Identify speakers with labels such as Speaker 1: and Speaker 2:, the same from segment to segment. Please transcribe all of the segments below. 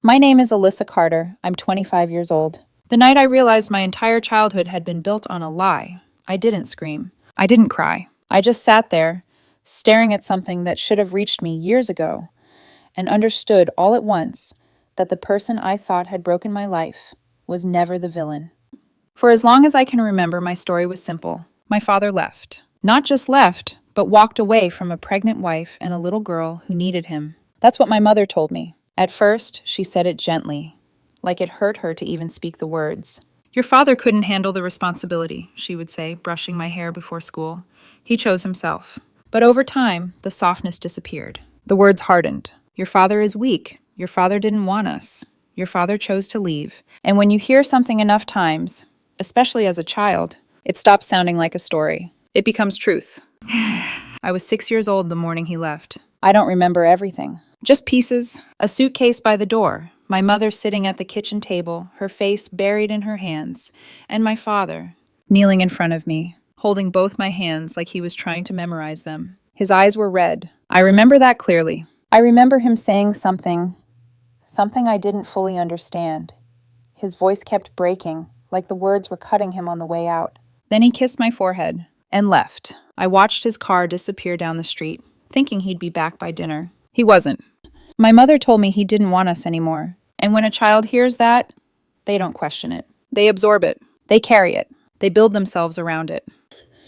Speaker 1: My name is Alyssa Carter. I'm 25 years old. The night I realized my entire childhood had been built on a lie, I didn't scream. I didn't cry. I just sat there, staring at something that should have reached me years ago, and understood all at once that the person I thought had broken my life was never the villain. For as long as I can remember, my story was simple. My father left. Not just left, but walked away from a pregnant wife and a little girl who needed him. That's what my mother told me. At first, she said it gently, like it hurt her to even speak the words. Your father couldn't handle the responsibility, she would say, brushing my hair before school. He chose himself. But over time, the softness disappeared. The words hardened. Your father is weak. Your father didn't want us. Your father chose to leave. And when you hear something enough times, especially as a child, it stops sounding like a story. It becomes truth. I was 6 years old the morning he left. I don't remember everything. Just pieces. A suitcase by the door. My mother sitting at the kitchen table, her face buried in her hands. And my father, kneeling in front of me, holding both my hands like he was trying to memorize them. His eyes were red. I remember that clearly. I remember him saying something I didn't fully understand. His voice kept breaking, like the words were cutting him on the way out. Then he kissed my forehead and left. I watched his car disappear down the street, thinking he'd be back by dinner. He wasn't. My mother told me he didn't want us anymore. And when a child hears that, they don't question it. They absorb it. They carry it. They build themselves around it.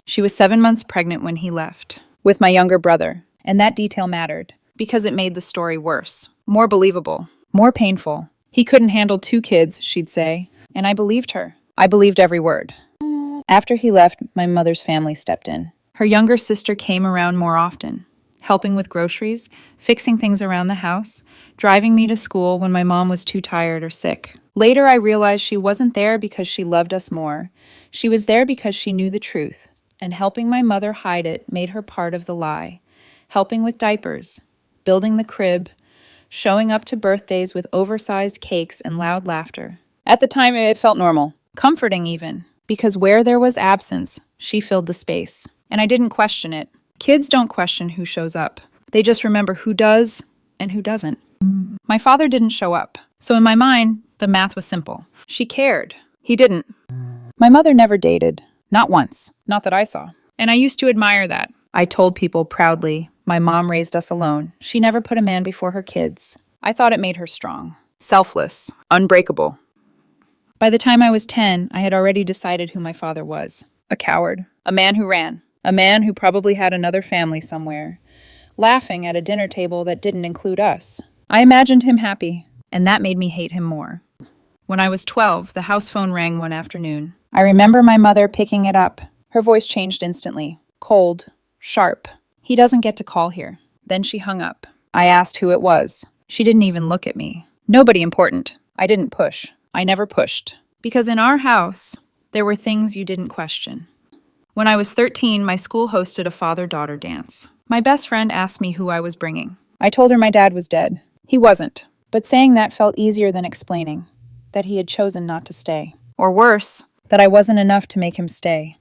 Speaker 1: She was 7 months pregnant when he left, with my younger brother. And that detail mattered, because it made the story worse, more believable, more painful. He couldn't handle 2 kids, she'd say. And I believed her. I believed every word. After he left, my mother's family stepped in. Her younger sister came around more often, helping with groceries, fixing things around the house, driving me to school when my mom was too tired or sick. Later, I realized she wasn't there because she loved us more. She was there because she knew the truth, and helping my mother hide it made her part of the lie. Helping with diapers, building the crib, showing up to birthdays with oversized cakes and loud laughter. At the time, it felt normal, comforting even, because where there was absence, she filled the space. And I didn't question it. Kids don't question who shows up. They just remember who does and who doesn't. My father didn't show up. So in my mind, the math was simple. She cared. He didn't. My mother never dated. Not once. Not that I saw. And I used to admire that. I told people proudly, my mom raised us alone. She never put a man before her kids. I thought it made her strong, selfless, unbreakable. By the time I was 10, I had already decided who my father was. A coward. A man who ran. A man who probably had another family somewhere, laughing at a dinner table that didn't include us. I imagined him happy, and that made me hate him more. When I was 12, the house phone rang one afternoon. I remember my mother picking it up. Her voice changed instantly. Cold, sharp. He doesn't get to call here. Then she hung up. I asked who it was. She didn't even look at me. Nobody important. I didn't push. I never pushed. Because in our house, there were things you didn't question. When I was 13, my school hosted a father-daughter dance. My best friend asked me who I was bringing. I told her my dad was dead. He wasn't. But saying that felt easier than explaining that he had chosen not to stay. Or worse, that I wasn't enough to make him stay.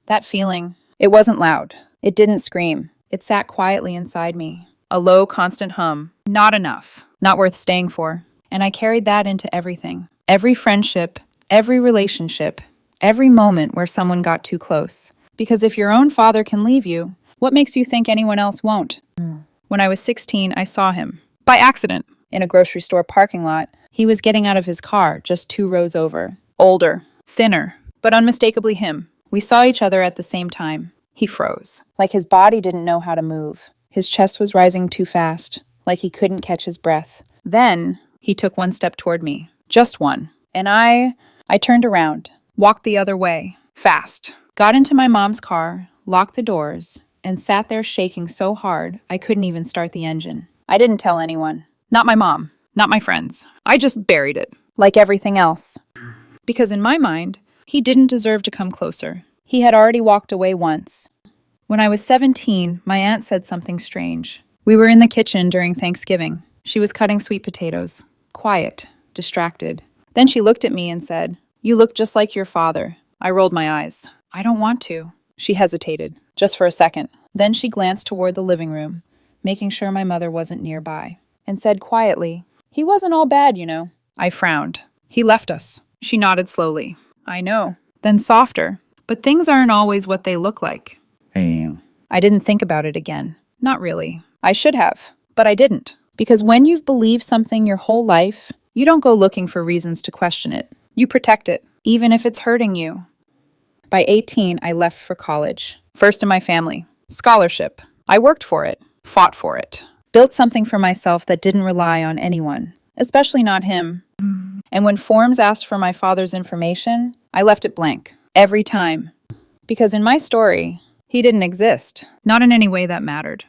Speaker 1: That feeling, it wasn't loud. It didn't scream. It sat quietly inside me. A low, constant hum. Not enough. Not worth staying for. And I carried that into everything. Every friendship, every relationship, every moment where someone got too close. Because if your own father can leave you, what makes you think anyone else won't? When I was 16, I saw him. By accident. In a grocery store parking lot. He was getting out of his car, just 2 rows over. Older. Thinner. But unmistakably him. We saw each other at the same time. He froze. Like his body didn't know how to move. His chest was rising too fast. Like he couldn't catch his breath. Then, he took 1 step toward me. Just one. And I turned around. Walked the other way, fast. Got into my mom's car, locked the doors, and sat there shaking so hard I couldn't even start the engine. I didn't tell anyone. Not my mom. Not my friends. I just buried it. Like everything else. Because in my mind, he didn't deserve to come closer. He had already walked away once. When I was 17, my aunt said something strange. We were in the kitchen during Thanksgiving. She was cutting sweet potatoes. Quiet. Distracted. Then she looked at me and said, "You look just like your father." I rolled my eyes. "I don't want to." She hesitated, just for a second. Then she glanced toward the living room, making sure my mother wasn't nearby, and said quietly, He wasn't all bad, you know. I frowned. He left us. She nodded slowly. I know. Then softer. But things aren't always what they look like. I didn't think about it again. Not really. I should have. But I didn't. Because when you've believed something your whole life, you don't go looking for reasons to question it. You protect it, even if it's hurting you. By 18, I left for college. First in my family. Scholarship. I worked for it. Fought for it. Built something for myself that didn't rely on anyone. Especially not him. And when forms asked for my father's information, I left it blank. Every time. Because in my story, he didn't exist. Not in any way that mattered.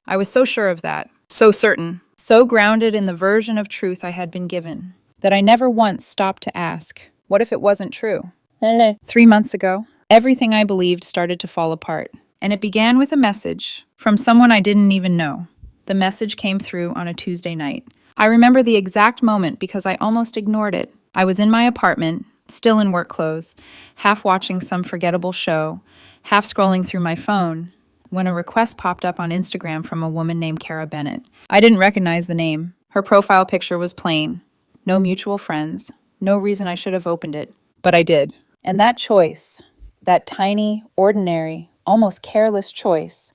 Speaker 1: I was so sure of that. So certain. So grounded in the version of truth I had been given, that I never once stopped to ask, what if it wasn't true? 3 months ago, everything I believed started to fall apart. And it began with a message from someone I didn't even know. The message came through on a Tuesday night. I remember the exact moment because I almost ignored it. I was in my apartment, still in work clothes, half watching some forgettable show, half scrolling through my phone, when a request popped up on Instagram from a woman named Kara Bennett. I didn't recognize the name. Her profile picture was plain. No mutual friends. No reason I should have opened it. But I did. And that choice, that tiny, ordinary, almost careless choice,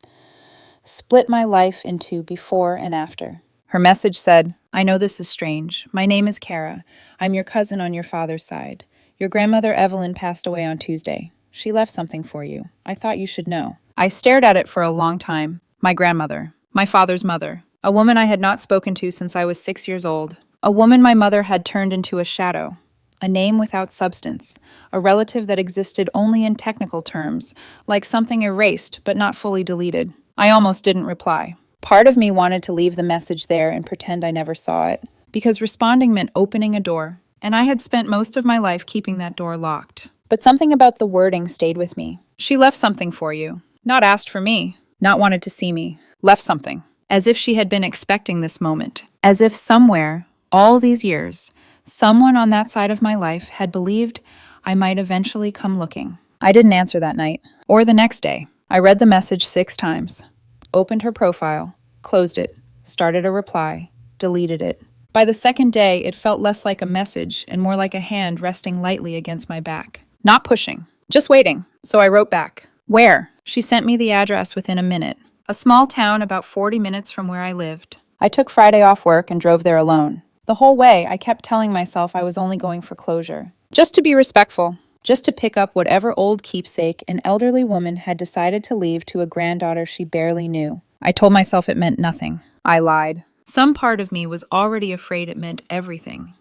Speaker 1: split my life into before and after. Her message said, I know this is strange. My name is Kara. I'm your cousin on your father's side. Your grandmother Evelyn passed away on Tuesday. She left something for you. I thought you should know. I stared at it for a long time. My grandmother. My father's mother. A woman I had not spoken to since I was 6 years old. A woman my mother had turned into a shadow. A name without substance. A relative that existed only in technical terms, like something erased but not fully deleted. I almost didn't reply. Part of me wanted to leave the message there and pretend I never saw it, because responding meant opening a door, and I had spent most of my life keeping that door locked. But something about the wording stayed with me. She left something for you. Not asked for me. Not wanted to see me. Left something. As if she had been expecting this moment. As if somewhere, all these years, someone on that side of my life had believed I might eventually come looking. I didn't answer that night, or the next day. I read the message 6 times. Opened her profile, closed it, started a reply, deleted it. By the second day, it felt less like a message and more like a hand resting lightly against my back. Not pushing, just waiting. So I wrote back. Where? She sent me the address within a minute. A small town about 40 minutes from where I lived. I took Friday off work and drove there alone. The whole way, I kept telling myself I was only going for closure. Just to be respectful. Just to pick up whatever old keepsake an elderly woman had decided to leave to a granddaughter she barely knew. I told myself it meant nothing. I lied. Some part of me was already afraid it meant everything.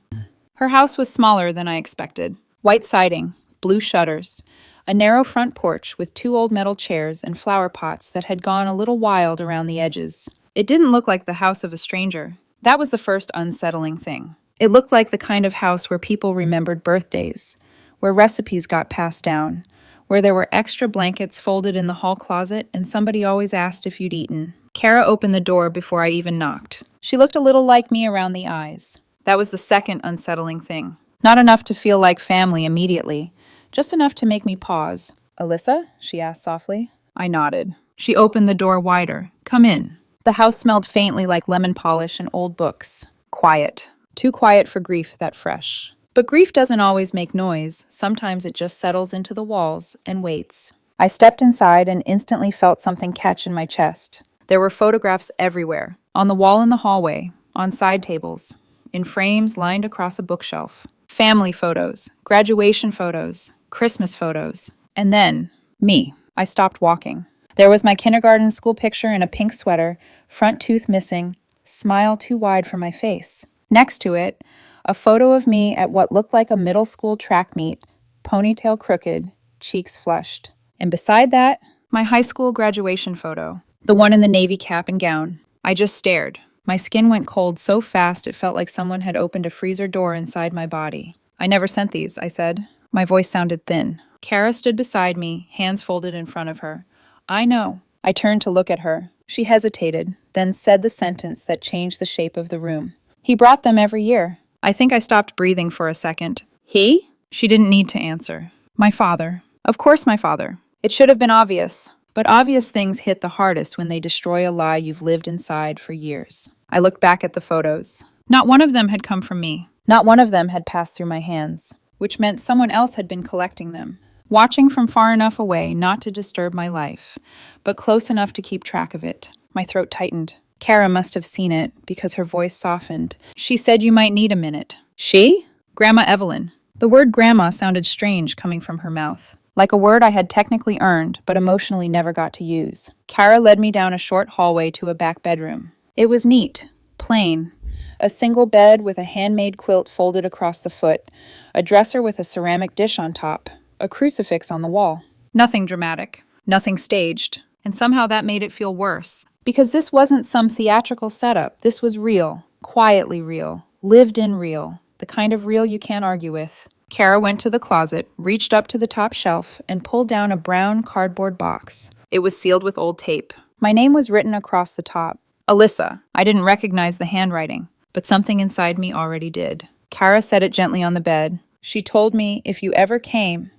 Speaker 1: Her house was smaller than I expected. White siding, blue shutters, a narrow front porch with 2 old metal chairs and flower pots that had gone a little wild around the edges. It didn't look like the house of a stranger. That was the first unsettling thing. It looked like the kind of house where people remembered birthdays, where recipes got passed down, where there were extra blankets folded in the hall closet and somebody always asked if you'd eaten. Kara opened the door before I even knocked. She looked a little like me around the eyes. That was the second unsettling thing. Not enough to feel like family immediately, just enough to make me pause. Alyssa? She asked softly. I nodded. She opened the door wider. Come in. The house smelled faintly like lemon polish and old books. Quiet. Too quiet for grief that fresh. But grief doesn't always make noise. Sometimes it just settles into the walls and waits. I stepped inside and instantly felt something catch in my chest. There were photographs everywhere. On the wall in the hallway, on side tables, in frames lined across a bookshelf. Family photos, graduation photos, Christmas photos. And then, me. I stopped walking. There was my kindergarten school picture in a pink sweater, front tooth missing, smile too wide for my face. Next to it, a photo of me at what looked like a middle school track meet, ponytail crooked, cheeks flushed. And beside that, my high school graduation photo, the one in the navy cap and gown. I just stared. My skin went cold so fast it felt like someone had opened a freezer door inside my body. I never sent these, I said. My voice sounded thin. Kara stood beside me, hands folded in front of her. I know. I turned to look at her. She hesitated, then said the sentence that changed the shape of the room. He brought them every year. I think I stopped breathing for a second. He? She didn't need to answer. My father. Of course my father. It should have been obvious. But obvious things hit the hardest when they destroy a lie you've lived inside for years. I looked back at the photos. Not one of them had come from me. Not one of them had passed through my hands, which meant someone else had been collecting them, watching from far enough away not to disturb my life, but close enough to keep track of it. My throat tightened. Kara must have seen it, because her voice softened. She said you might need a minute. She? Grandma Evelyn. The word grandma sounded strange coming from her mouth, like a word I had technically earned, but emotionally never got to use. Kara led me down a short hallway to a back bedroom. It was neat, plain. A single bed with a handmade quilt folded across the foot, a dresser with a ceramic dish on top, a crucifix on the wall. Nothing dramatic, nothing staged, and somehow that made it feel worse. Because this wasn't some theatrical setup, this was real, quietly real, lived-in real, the kind of real you can't argue with. Kara went to the closet, reached up to the top shelf, and pulled down a brown cardboard box. It was sealed with old tape. My name was written across the top. Alyssa. I didn't recognize the handwriting, but something inside me already did. Kara set it gently on the bed. She told me if you ever came,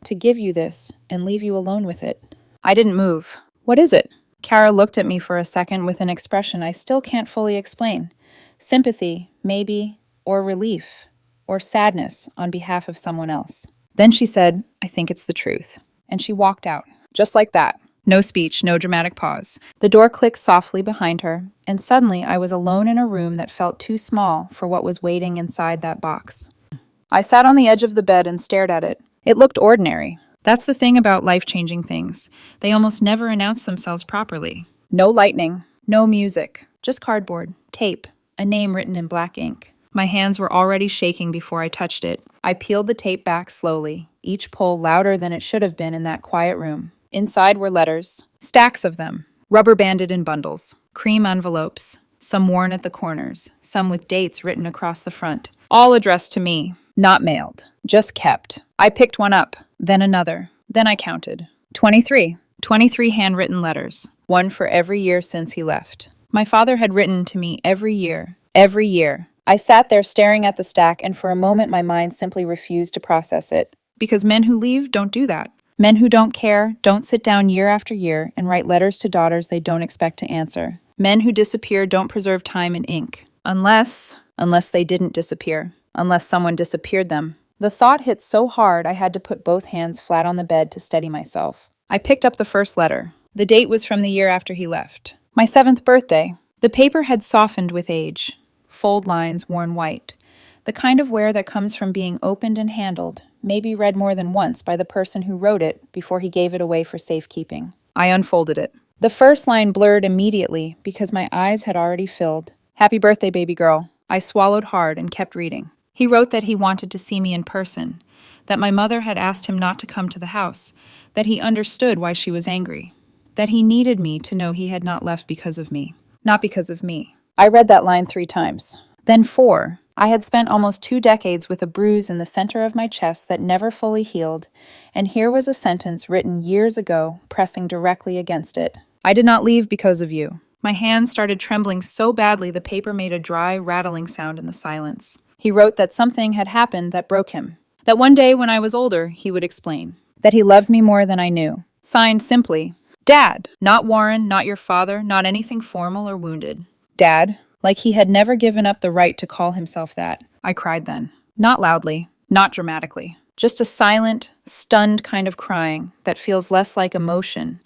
Speaker 1: to give you this and leave you alone with it. I didn't move. What is it? Kara looked at me for a second with an expression I still can't fully explain. Sympathy, maybe, or relief, or sadness on behalf of someone else. Then she said, I think it's the truth. And she walked out. Just like that. No speech, no dramatic pause. The door clicked softly behind her, and suddenly I was alone in a room that felt too small for what was waiting inside that box. I sat on the edge of the bed and stared at it. It looked ordinary. That's the thing about life-changing things. They almost never announce themselves properly. No lightning, no music, just cardboard, tape, a name written in black ink. My hands were already shaking before I touched it. I peeled the tape back slowly, each pull louder than it should have been in that quiet room. Inside were letters, stacks of them, rubber-banded in bundles, cream envelopes, some worn at the corners, some with dates written across the front, all addressed to me, not mailed, just kept. I picked one up, then another, then I counted. 23. 23 handwritten letters, one for every year since he left. My father had written to me every year, every year. I sat there staring at the stack, and for a moment my mind simply refused to process it. Because men who leave don't do that. Men who don't care don't sit down year after year and write letters to daughters they don't expect to answer. Men who disappear don't preserve time and ink. Unless they didn't disappear. Unless someone disappeared them. The thought hit so hard I had to put both hands flat on the bed to steady myself. I picked up the first letter. The date was from the year after he left. My 7th birthday. The paper had softened with age. Fold lines worn white. The kind of wear that comes from being opened and handled, maybe read more than once by the person who wrote it before he gave it away for safekeeping. I unfolded it. The first line blurred immediately because my eyes had already filled. Happy birthday, baby girl. I swallowed hard and kept reading. He wrote that he wanted to see me in person, that my mother had asked him not to come to the house, that he understood why she was angry, that he needed me to know he had not left because of me, not because of me. I read that line 3 times, then 4. I had spent almost 2 decades with a bruise in the center of my chest that never fully healed, and here was a sentence written years ago, pressing directly against it. I did not leave because of you. My hands started trembling so badly the paper made a dry, rattling sound in the silence. He wrote that something had happened that broke him. That one day when I was older, he would explain. That he loved me more than I knew. Signed simply, Dad. Not Warren, not your father, not anything formal or wounded. Dad. Like he had never given up the right to call himself that. I cried then. Not loudly, not dramatically. Just a silent, stunned kind of crying that feels less like emotion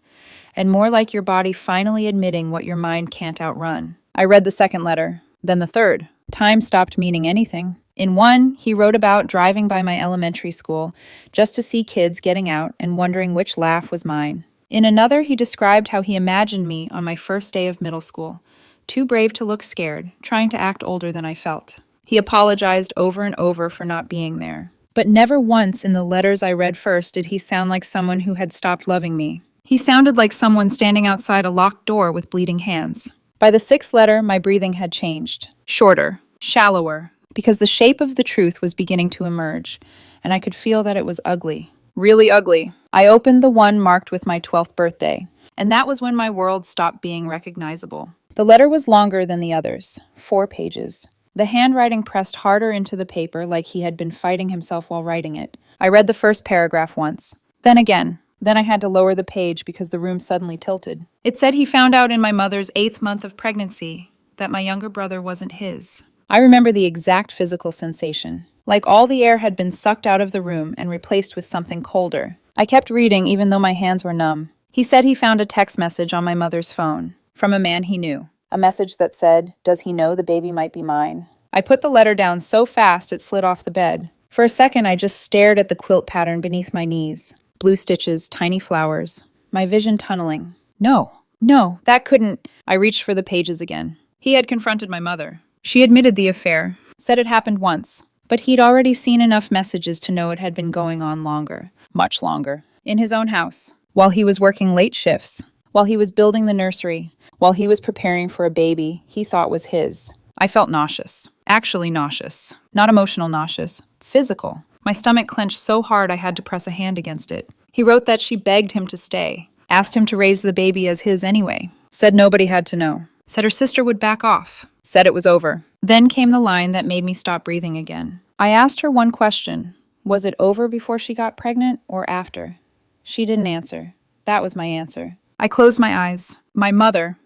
Speaker 1: and more like your body finally admitting what your mind can't outrun. I read the second letter, then the third. Time stopped meaning anything. In one, he wrote about driving by my elementary school just to see kids getting out and wondering which laugh was mine. In another, he described how he imagined me on my first day of middle school, too brave to look scared, trying to act older than I felt. He apologized over and over for not being there. But never once in the letters I read first did he sound like someone who had stopped loving me. He sounded like someone standing outside a locked door with bleeding hands. By the 6th letter, my breathing had changed. Shorter, shallower, because the shape of the truth was beginning to emerge, and I could feel that it was ugly. Really ugly. I opened the one marked with my 12th birthday, and that was when my world stopped being recognizable. The letter was longer than the others, 4 pages. The handwriting pressed harder into the paper like he had been fighting himself while writing it. I read the first paragraph once, then again. Then I had to lower the page because the room suddenly tilted. It said he found out in my mother's 8th month of pregnancy that my younger brother wasn't his. I remember the exact physical sensation. Like all the air had been sucked out of the room and replaced with something colder. I kept reading even though my hands were numb. He said he found a text message on my mother's phone from a man he knew. A message that said, "Does he know the baby might be mine?" I put the letter down so fast it slid off the bed. For a second, I just stared at the quilt pattern beneath my knees. Blue stitches, tiny flowers. My vision tunneling. No, that couldn't. I reached for the pages again. He had confronted my mother. She admitted the affair, said it happened once, but he'd already seen enough messages to know it had been going on longer. Much longer. In his own house. While he was working late shifts. While he was building the nursery. While he was preparing for a baby he thought was his. I felt nauseous. Actually nauseous. Not emotional nauseous. Physical. My stomach clenched so hard I had to press a hand against it. He wrote that she begged him to stay. Asked him to raise the baby as his anyway. Said nobody had to know. Said her sister would back off. Said it was over. Then came the line that made me stop breathing again. I asked her one question. Was it over before she got pregnant or after? She didn't answer. That was my answer. I closed my eyes. My mother.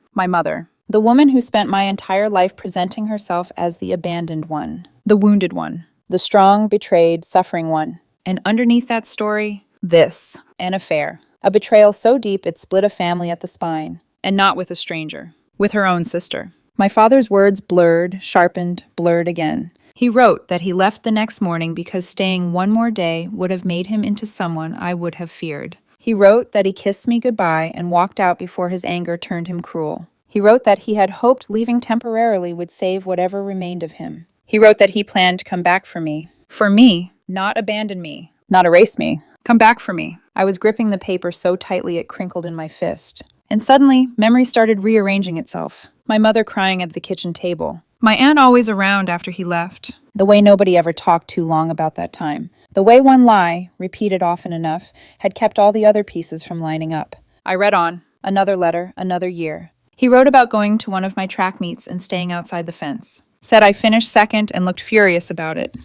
Speaker 1: The woman who spent my entire life presenting herself as the abandoned one. The wounded one. The strong, betrayed, suffering one. And underneath that story, this. An affair. A betrayal so deep it split a family at the spine. And not with a stranger. With her own sister. My father's words blurred, sharpened, blurred again. He wrote that he left the next morning because staying one more day would have made him into someone I would have feared. He wrote that he kissed me goodbye and walked out before his anger turned him cruel. He wrote that he had hoped leaving temporarily would save whatever remained of him. He wrote that he planned to come back for me. For me, not abandon me. Not erase me. Come back for me. I was gripping the paper so tightly it crinkled in my fist. And suddenly, memory started rearranging itself. My mother crying at the kitchen table. My aunt always around after he left. The way nobody ever talked too long about that time. The way one lie, repeated often enough, had kept all the other pieces from lining up. I read on. Another letter, another year. He wrote about going to one of my track meets and staying outside the fence. Said I finished second and looked furious about it.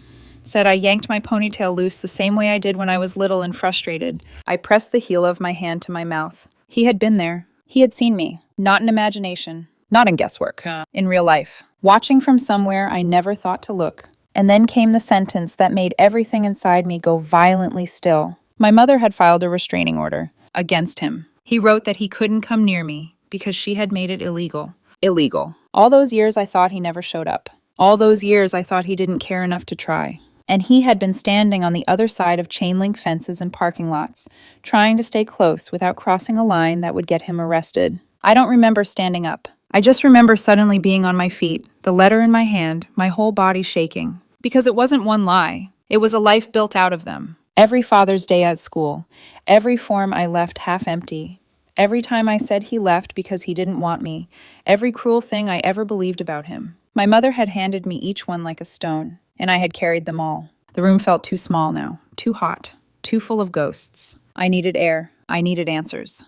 Speaker 1: Said I yanked my ponytail loose the same way I did when I was little and frustrated. I pressed the heel of my hand to my mouth. He had been there. He had seen me. Not in imagination. Not in guesswork. In real life. Watching from somewhere I never thought to look. And then came the sentence that made everything inside me go violently still. My mother had filed a restraining order against him. He wrote that he couldn't come near me because she had made it illegal. Illegal. All those years I thought he never showed up. All those years I thought he didn't care enough to try. And he had been standing on the other side of chain-link fences and parking lots, trying to stay close without crossing a line that would get him arrested. I don't remember standing up. I just remember suddenly being on my feet, the letter in my hand, my whole body shaking. Because it wasn't one lie. It was a life built out of them. Every Father's Day at school. Every form I left half empty. Every time I said he left because he didn't want me. Every cruel thing I ever believed about him. My mother had handed me each one like a stone, and I had carried them all. The room felt too small now. Too hot. Too full of ghosts. I needed air. I needed answers.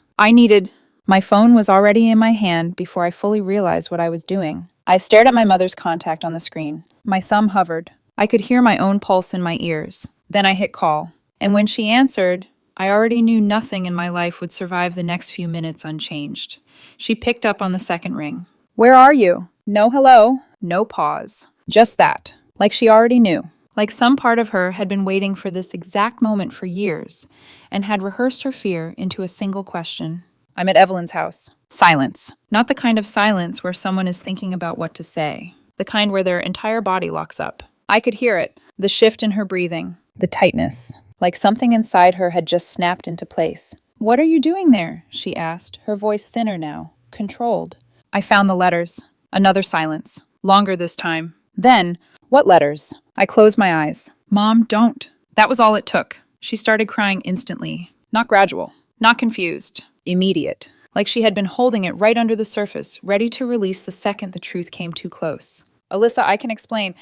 Speaker 1: My phone was already in my hand before I fully realized what I was doing. I stared at my mother's contact on the screen. My thumb hovered. I could hear my own pulse in my ears. Then I hit call. And when she answered, I already knew nothing in my life would survive the next few minutes unchanged. She picked up on the second ring. Where are you? No hello. No pause. Just that. Like she already knew. Like some part of her had been waiting for this exact moment for years and had rehearsed her fear into a single question. I'm at Evelyn's house. Silence. Not the kind of silence where someone is thinking about what to say. The kind where their entire body locks up. I could hear it. The shift in her breathing. The tightness. Like something inside her had just snapped into place. What are you doing there? She asked, her voice thinner now. Controlled. I found the letters. Another silence. Longer this time. Then, what letters? I closed my eyes. Mom, don't. That was all it took. She started crying instantly. Not gradual. Not confused. Immediate. Like she had been holding it right under the surface, ready to release the second the truth came too close. Alyssa, I can explain.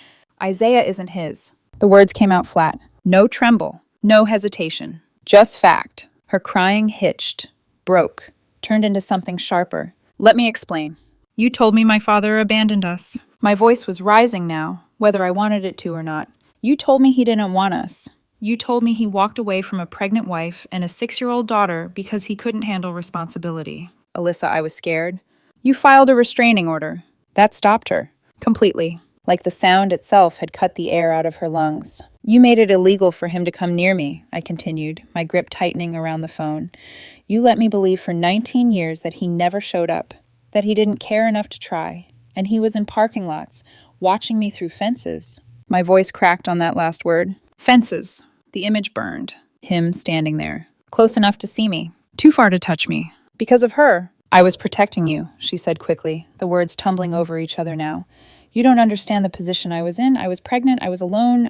Speaker 1: Isaiah isn't his. The words came out flat. No tremble. No hesitation. Just fact. Her crying hitched. Broke. Turned into something sharper. Let me explain. You told me my father abandoned us. My voice was rising now, whether I wanted it to or not. You told me he didn't want us. You told me he walked away from a pregnant wife and a 6-year-old daughter because he couldn't handle responsibility. Alyssa, I was scared. You filed a restraining order. That stopped her. Completely. Like the sound itself had cut the air out of her lungs. You made it illegal for him to come near me, I continued, my grip tightening around the phone. You let me believe for 19 years that he never showed up, that he didn't care enough to try, and he was in parking lots, watching me through fences. My voice cracked on that last word. Fences. The image burned. Him standing there. Close enough to see me. Too far to touch me. Because of her. I was protecting you, she said quickly, the words tumbling over each other now. You don't understand the position I was in. I was pregnant. I was alone.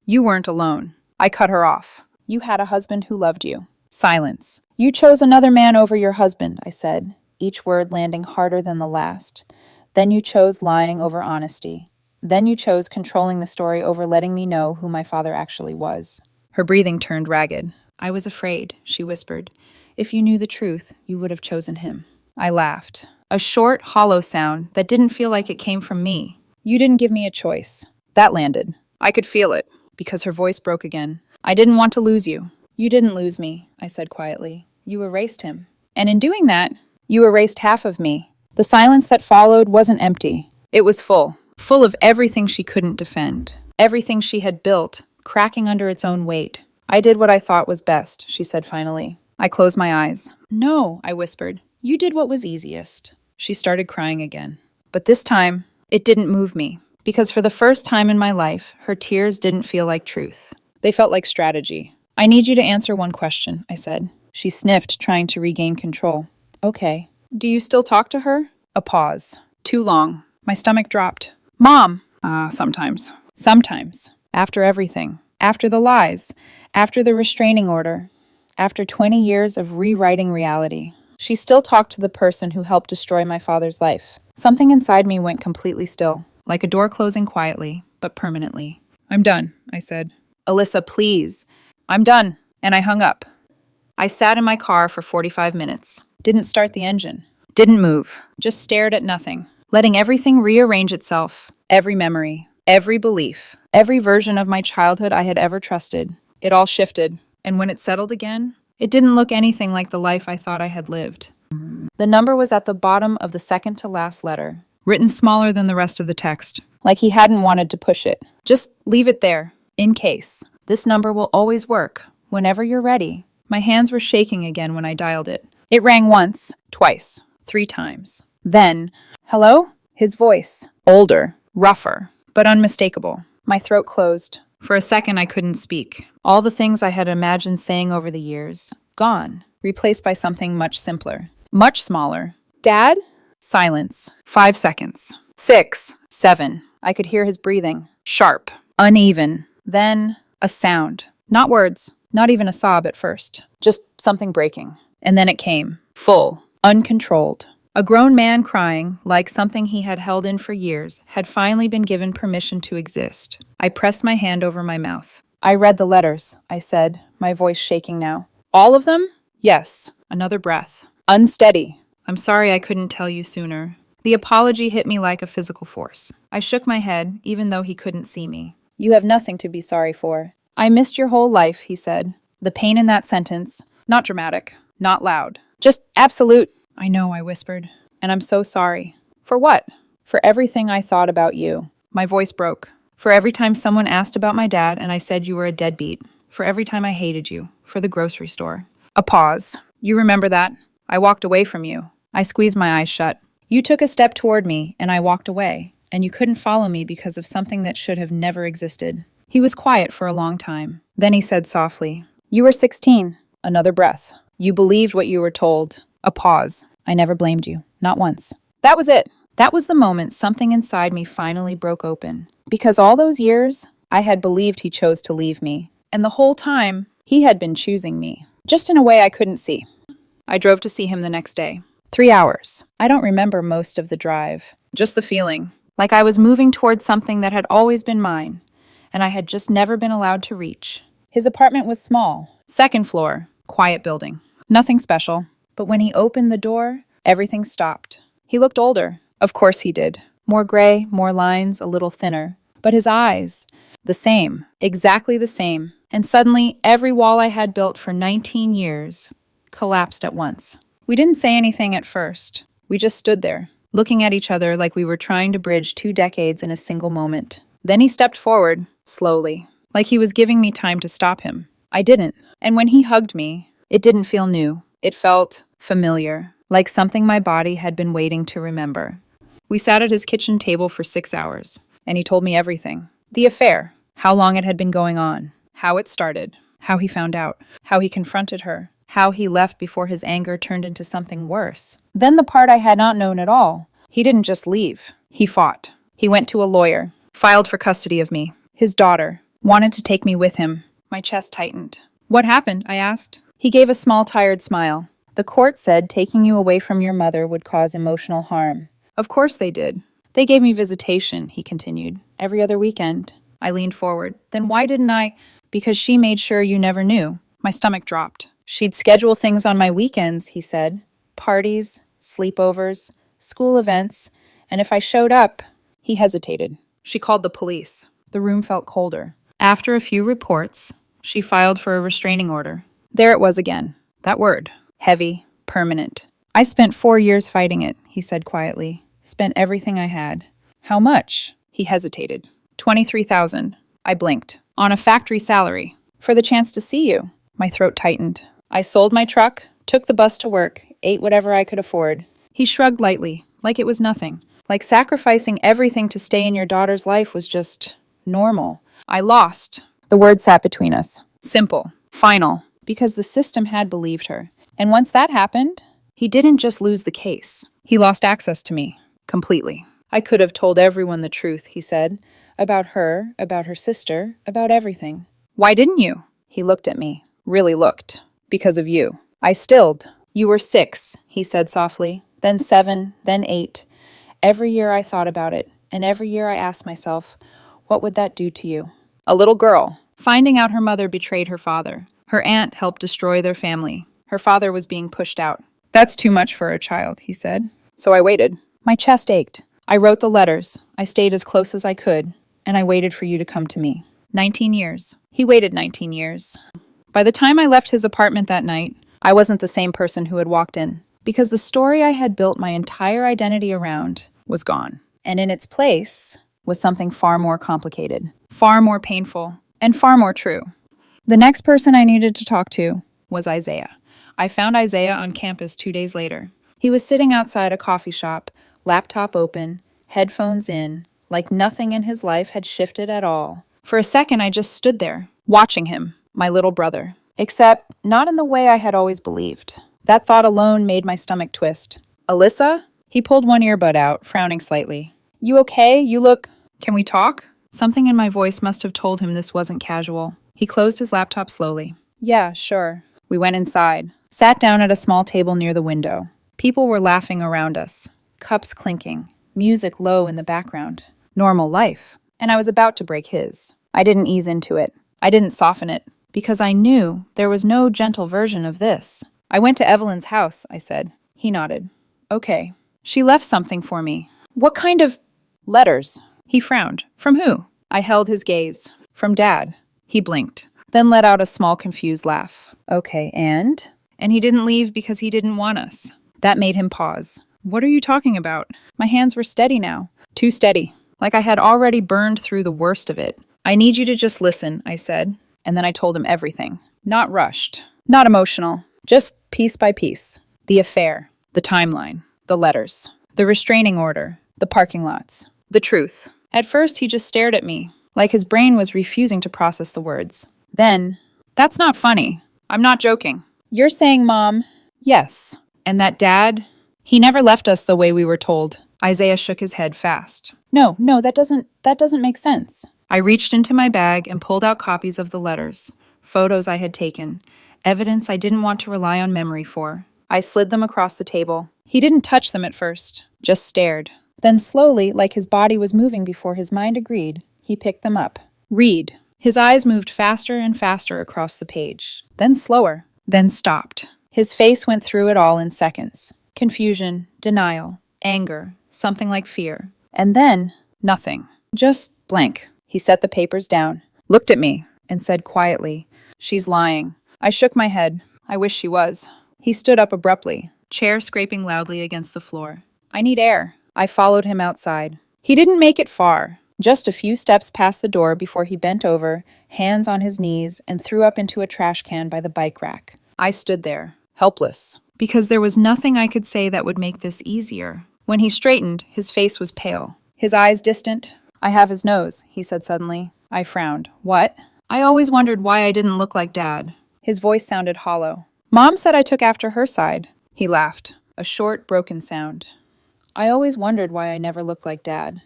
Speaker 1: You weren't alone. I cut her off. You had a husband who loved you. Silence. You chose another man over your husband, I said, each word landing harder than the last. Then you chose lying over honesty. Then you chose controlling the story over letting me know who my father actually was. Her breathing turned ragged. I was afraid, she whispered. If you knew the truth, you would have chosen him. I laughed. A short, hollow sound that didn't feel like it came from me. You didn't give me a choice. That landed. I could feel it, because her voice broke again. I didn't want to lose you. You didn't lose me, I said quietly. You erased him. And in doing that, you erased half of me. The silence that followed wasn't empty. It was full. Full of everything she couldn't defend. Everything she had built, cracking under its own weight. I did what I thought was best, she said finally. I closed my eyes. No, I whispered. You did what was easiest. She started crying again. But this time, it didn't move me. Because for the first time in my life, her tears didn't feel like truth. They felt like strategy. I need you to answer one question, I said. She sniffed, trying to regain control. Okay. Do you still talk to her? A pause. Too long. My stomach dropped. Mom! Sometimes. Sometimes. After everything. After the lies. After the restraining order. After 20 years of rewriting reality. She still talked to the person who helped destroy my father's life. Something inside me went completely still, like a door closing quietly, but permanently. I'm done, I said. Alyssa, please. I'm done. And I hung up. I sat in my car for 45 minutes. Didn't start the engine. Didn't move. Just stared at nothing. Letting everything rearrange itself. Every memory. Every belief. Every version of my childhood I had ever trusted. It all shifted. And when it settled again, it didn't look anything like the life I thought I had lived. The number was at the bottom of the second to last letter, written smaller than the rest of the text, like he hadn't wanted to push it. Just leave it there, in case. This number will always work, whenever you're ready. My hands were shaking again when I dialed it. It rang once, twice, 3 times. Then, hello? His voice, older, rougher, but unmistakable. My throat closed. For a second, I couldn't speak. All the things I had imagined saying over the years, gone, replaced by something much simpler, much smaller. Dad? Silence. 5 seconds. 6, 7. I could hear his breathing. Sharp. Uneven. Then, a sound. Not words. Not even a sob at first. Just something breaking. And then it came. Full. Uncontrolled. A grown man crying, like something he had held in for years, had finally been given permission to exist. I pressed my hand over my mouth. I read the letters, I said, my voice shaking now. All of them? Yes. Another breath. Unsteady. I'm sorry I couldn't tell you sooner. The apology hit me like a physical force. I shook my head, even though he couldn't see me. You have nothing to be sorry for. I missed your whole life, he said. The pain in that sentence. Not dramatic. Not loud. Just absolute. I know, I whispered. And I'm so sorry. For what? For everything I thought about you. My voice broke. For every time someone asked about my dad and I said you were a deadbeat. For every time I hated you. For the grocery store. A pause. You remember that? I walked away from you. I squeezed my eyes shut. You took a step toward me and I walked away. And you couldn't follow me because of something that should have never existed. He was quiet for a long time. Then he said softly, You were 16. Another breath. You believed what you were told. A pause. I never blamed you. Not once. That was it. That was the moment something inside me finally broke open. Because all those years, I had believed he chose to leave me. And the whole time, he had been choosing me. Just in a way I couldn't see. I drove to see him the next day. 3 hours. I don't remember most of the drive. Just the feeling. Like I was moving towards something that had always been mine. And I had just never been allowed to reach. His apartment was small. 2nd floor. Quiet building. Nothing special. But when he opened the door, everything stopped. He looked older. Of course he did. More gray, more lines, a little thinner. But his eyes, the same, exactly the same. And suddenly, every wall I had built for 19 years collapsed at once. We didn't say anything at first. We just stood there, looking at each other like we were trying to bridge 2 decades in a single moment. Then he stepped forward, slowly, like he was giving me time to stop him. I didn't. And when he hugged me, it didn't feel new. It felt familiar, like something my body had been waiting to remember. We sat at his kitchen table for 6 hours, and he told me everything. The affair, how long it had been going on, how it started, how he found out, how he confronted her, how he left before his anger turned into something worse. Then the part I had not known at all. He didn't just leave. He fought. He went to a lawyer, filed for custody of me. His daughter wanted to take me with him. My chest tightened. What happened? I asked. He gave a small, tired smile. The court said taking you away from your mother would cause emotional harm. Of course they did. They gave me visitation, he continued, every other weekend. I leaned forward. Then why didn't I? Because she made sure you never knew. My stomach dropped. She'd schedule things on my weekends, he said. Parties, sleepovers, school events, and if I showed up, he hesitated. She called the police. The room felt colder. After a few reports, she filed for a restraining order. There it was again. That word. Heavy, permanent. I spent 4 years fighting it, he said quietly. Spent everything I had. How much? He hesitated. 23,000. I blinked. On a factory salary. For the chance to see you. My throat tightened. I sold my truck, took the bus to work, ate whatever I could afford. He shrugged lightly, like it was nothing. Like sacrificing everything to stay in your daughter's life was just normal. I lost. The word sat between us. Simple. Final. Because the system had believed her. And once that happened, he didn't just lose the case. He lost access to me. Completely. I could have told everyone the truth, he said. About her sister, about everything. Why didn't you? He looked at me. Really looked. Because of you. I stilled. You were 6, he said softly. Then 7, then 8. Every year I thought about it, and every year I asked myself, what would that do to you? A little girl, finding out her mother betrayed her father. Her aunt helped destroy their family. Her father was being pushed out. That's too much for a child, he said. So I waited. My chest ached. I wrote the letters. I stayed as close as I could, and I waited for you to come to me. 19 years. He waited 19 years. By the time I left his apartment that night, I wasn't the same person who had walked in, because the story I had built my entire identity around was gone. And in its place was something far more complicated, far more painful, and far more true. The next person I needed to talk to was Isaiah. I found Isaiah on campus 2 days later. He was sitting outside a coffee shop, laptop open, headphones in, like nothing in his life had shifted at all. For a second, I just stood there, watching him, my little brother. Except not in the way I had always believed. That thought alone made my stomach twist. Alyssa? He pulled one earbud out, frowning slightly. You okay? You look... Can we talk? Something in my voice must have told him this wasn't casual. He closed his laptop slowly. Yeah, sure. We went inside, sat down at a small table near the window. People were laughing around us, cups clinking, music low in the background. Normal life. And I was about to break his. I didn't ease into it. I didn't soften it, because I knew there was no gentle version of this. I went to Evelyn's house, I said. He nodded. Okay. She left something for me. What kind of... letters? He frowned. From who? I held his gaze. From Dad. He blinked, then let out a small confused laugh. Okay, and? And he didn't leave because he didn't want us. That made him pause. What are you talking about? My hands were steady now. Too steady. Like I had already burned through the worst of it. I need you to just listen, I said. And then I told him everything. Not rushed. Not emotional. Just piece by piece. The affair. The timeline. The letters. The restraining order. The parking lots. The truth. At first, he just stared at me, like his brain was refusing to process the words. Then, that's not funny. I'm not joking. You're saying, Mom, yes. And that Dad, he never left us the way we were told. Isaiah shook his head fast. No, that doesn't make sense. I reached into my bag and pulled out copies of the letters, photos I had taken, evidence I didn't want to rely on memory for. I slid them across the table. He didn't touch them at first, just stared. Then slowly, like his body was moving before his mind agreed, he picked them up. Read. His eyes moved faster and faster across the page, then slower, then stopped. His face went through it all in seconds. Confusion, denial, anger, something like fear. And then, nothing. Just blank. He set the papers down, looked at me, and said quietly, She's lying. I shook my head. I wish she was. He stood up abruptly, chair scraping loudly against the floor. I need air. I followed him outside. He didn't make it far, just a few steps past the door before he bent over, hands on his knees, and threw up into a trash can by the bike rack. I stood there, helpless, because there was nothing I could say that would make this easier. When he straightened, his face was pale, his eyes distant. I have his nose, he said suddenly. I frowned. What? I always wondered why I didn't look like Dad. His voice sounded hollow. Mom said I took after her side. He laughed, a short, broken sound. I always wondered why I never looked like Dad.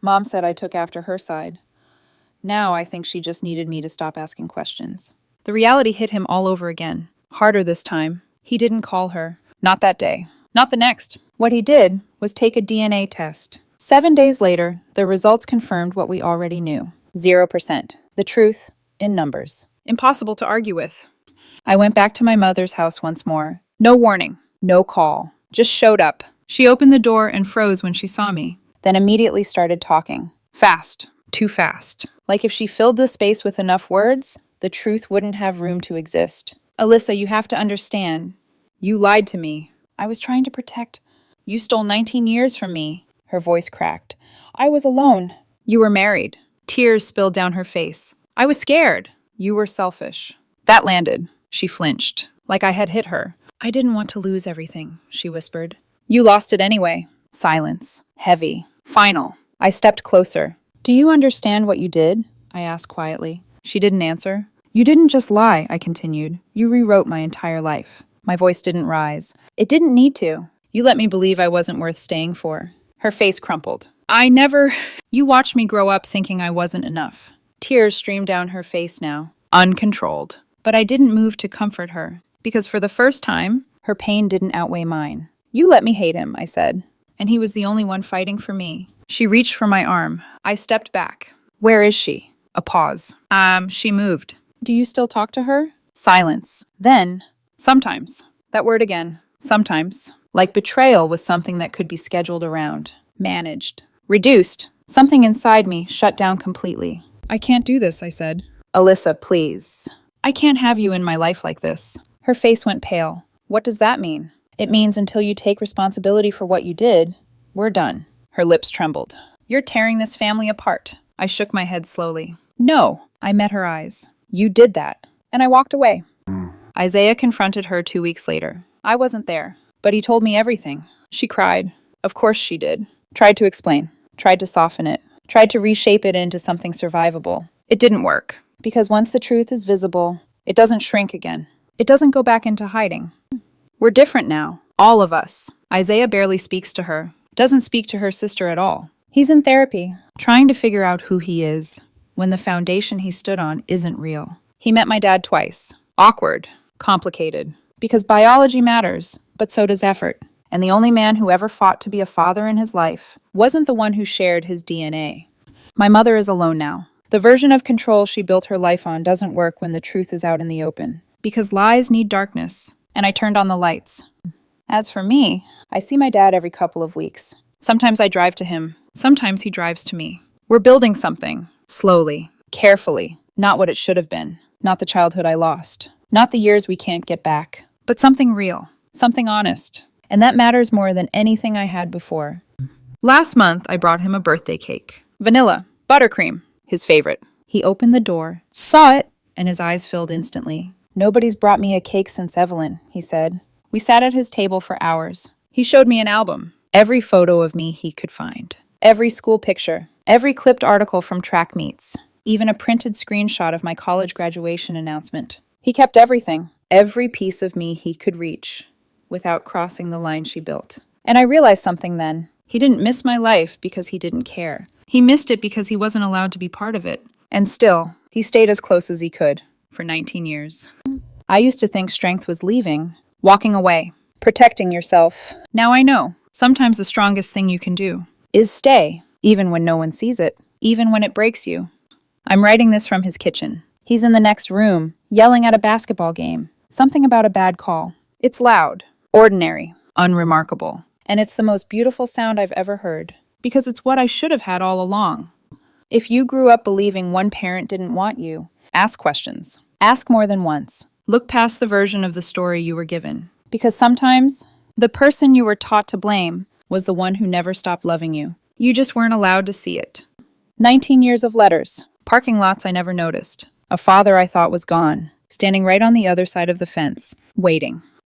Speaker 1: Mom said I took after her side. Now I think she just needed me to stop asking questions. The reality hit him all over again. Harder this time. He didn't call her. Not that day. Not the next. What he did was take a DNA test. 7 days later, the results confirmed what we already knew. 0%. The truth, in numbers. Impossible to argue with. I went back to my mother's house once more. No warning. No call. Just showed up. She opened the door and froze when she saw me, then immediately started talking. Fast. Too fast. Like if she filled the space with enough words, the truth wouldn't have room to exist. Alyssa, you have to understand. You lied to me. I was trying to protect. You stole 19 years from me. Her voice cracked. I was alone. You were married. Tears spilled down her face. I was scared. You were selfish. That landed. She flinched, like I had hit her. I didn't want to lose everything, she whispered. You lost it anyway. Silence. Heavy. Final. I stepped closer. Do you understand what you did? I asked quietly. She didn't answer. You didn't just lie, I continued. You rewrote my entire life. My voice didn't rise. It didn't need to. You let me believe I wasn't worth staying for. Her face crumpled. You watched me grow up thinking I wasn't enough. Tears streamed down her face now, uncontrolled. But I didn't move to comfort her, because for the first time, her pain didn't outweigh mine. You let me hate him, I said, and he was the only one fighting for me. She reached for my arm. I stepped back. Where is she? A pause. She moved. Do you still talk to her? Silence. Then, sometimes. That word again. Sometimes. Like betrayal was something that could be scheduled around. Managed. Reduced. Something inside me shut down completely. I can't do this, I said. Alyssa, please. I can't have you in my life like this. Her face went pale. What does that mean? It means until you take responsibility for what you did, we're done. Her lips trembled. You're tearing this family apart. I shook my head slowly. No. I met her eyes. You did that. And I walked away. Isaiah confronted her 2 weeks later. I wasn't there, but he told me everything. She cried. Of course she did. Tried to explain. Tried to soften it. Tried to reshape it into something survivable. It didn't work. Because once the truth is visible, it doesn't shrink again. It doesn't go back into hiding. We're different now. All of us. Isaiah barely speaks to her. Doesn't speak to her sister at all. He's in therapy, trying to figure out who he is, when the foundation he stood on isn't real. He met my dad twice. Awkward. Complicated. Because biology matters, but so does effort. And the only man who ever fought to be a father in his life wasn't the one who shared his DNA. My mother is alone now. The version of control she built her life on doesn't work when the truth is out in the open. Because lies need darkness, and I turned on the lights. As for me, I see my dad every couple of weeks. Sometimes I drive to him. Sometimes he drives to me. We're building something. Slowly. Carefully. Not what it should have been. Not the childhood I lost. Not the years we can't get back. But something real. Something honest. And that matters more than anything I had before. Last month, I brought him a birthday cake. Vanilla. Buttercream. His favorite. He opened the door, saw it, and his eyes filled instantly. Nobody's brought me a cake since Evelyn, he said. We sat at his table for hours. He showed me an album. Every photo of me he could find. Every school picture. Every clipped article from track meets. Even a printed screenshot of my college graduation announcement. He kept everything. Every piece of me he could reach, without crossing the line she built. And I realized something then. He didn't miss my life because he didn't care. He missed it because he wasn't allowed to be part of it. And still, he stayed as close as he could, for 19 years. I used to think strength was leaving, walking away, protecting yourself. Now I know, sometimes the strongest thing you can do is stay, even when no one sees it, even when it breaks you. I'm writing this from his kitchen. He's in the next room, yelling at a basketball game. Something about a bad call. It's loud, ordinary, unremarkable. And it's the most beautiful sound I've ever heard, because it's what I should have had all along. If you grew up believing one parent didn't want you, ask questions. Ask more than once. Look past the version of the story you were given. Because sometimes, the person you were taught to blame was the one who never stopped loving you. You just weren't allowed to see it. 19 years of letters. Parking lots I never noticed. A father I thought was gone, standing right on the other side of the fence, waiting.